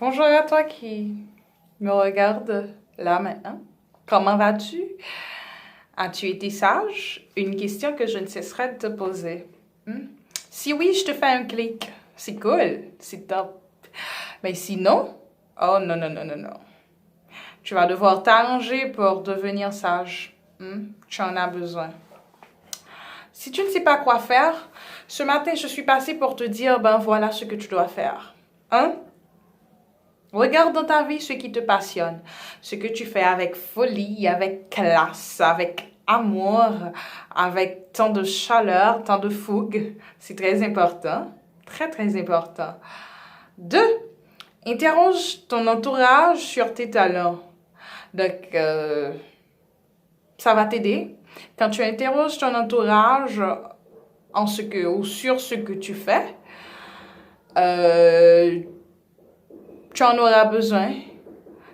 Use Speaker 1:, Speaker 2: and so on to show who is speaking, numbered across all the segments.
Speaker 1: Bonjour à toi qui me regarde là maintenant. Comment vas-tu? As-tu été sage? Une question que je ne cesserai de te poser. Hmm? Si oui, je te fais un clic. C'est cool, c'est top. Mais sinon, oh non, non, non, non, non. Tu vas devoir t'arranger pour devenir sage. Tu en as besoin. Si tu ne sais pas quoi faire, ce matin, je suis passée pour te dire, ben voilà ce que tu dois faire. Regarde dans ta vie ce qui te passionne, ce que tu fais avec folie, avec classe, avec amour, avec tant de chaleur, tant de fougue. C'est très important, très très important. 2. Interroge ton entourage sur tes talents. Donc, ça va t'aider. Quand tu interroges ton entourage sur ce que tu fais, tu en auras besoin.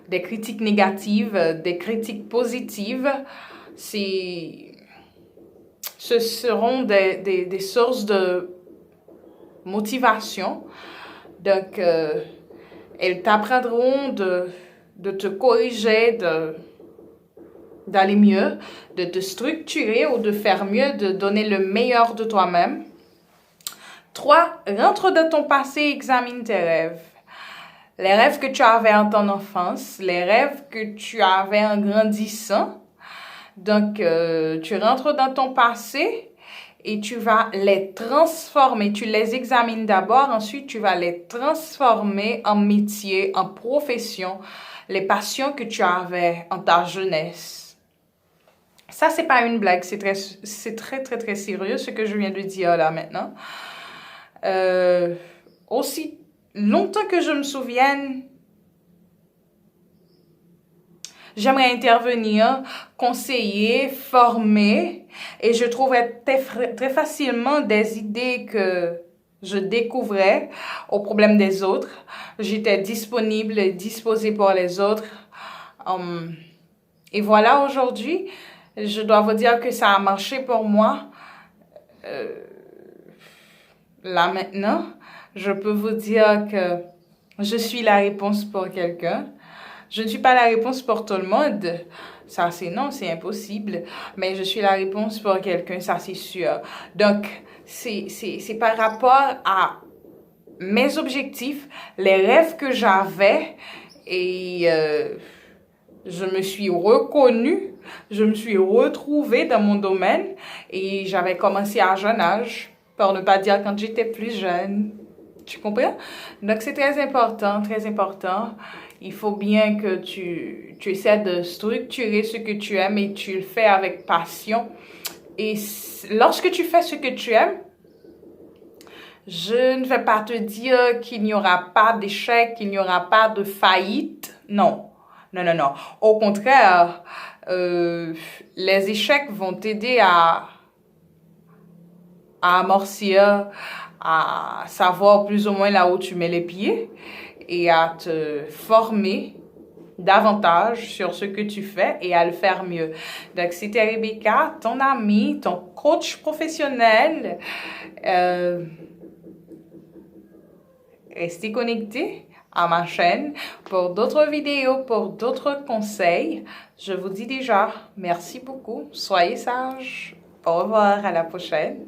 Speaker 1: Des critiques négatives, des critiques positives, ce seront des sources de motivation. Donc, elles t'apprendront de te corriger, d'aller mieux, de te structurer ou de faire mieux, de donner le meilleur de toi-même. 3. Rentre dans ton passé et examine tes rêves. Les rêves que tu avais en ton enfance, les rêves que tu avais en grandissant. Donc, tu rentres dans ton passé et tu vas les transformer. Tu les examines d'abord, ensuite tu vas les transformer en métier, en profession, les passions que tu avais en ta jeunesse. Ça, c'est pas une blague, c'est très, très, très sérieux ce que je viens de dire là maintenant. Aussi longtemps que je me souvienne, j'aimerais intervenir, conseiller, former, et je trouverais très facilement des idées que je découvrais aux problèmes des autres. J'étais disponible et disposée pour les autres. Et voilà, aujourd'hui, je dois vous dire que ça a marché pour moi. Là maintenant, je peux vous dire que je suis la réponse pour quelqu'un. Je ne suis pas la réponse pour tout le monde. Ça, c'est non, c'est impossible. Mais je suis la réponse pour quelqu'un, ça, c'est sûr. Donc, c'est par rapport à mes objectifs, les rêves que j'avais et je me suis reconnue, je me suis retrouvée dans mon domaine et j'avais commencé à jeune âge, pour ne pas dire quand j'étais plus jeune. Tu comprends? Donc, c'est très important, très important. Il faut bien que tu essaies de structurer ce que tu aimes et tu le fais avec passion. Et lorsque tu fais ce que tu aimes, je ne vais pas te dire qu'il n'y aura pas d'échec, qu'il n'y aura pas de faillite. Non, non, non, non. Au contraire, les échecs vont t'aider à amortir, à savoir plus ou moins là où tu mets les pieds et à te former davantage sur ce que tu fais et à le faire mieux. Donc, c'était Rebecca, ton amie, ton coach professionnel. Restez connectés à ma chaîne pour d'autres vidéos, pour d'autres conseils. Je vous dis déjà, merci beaucoup. Soyez sages. Au revoir, à la prochaine.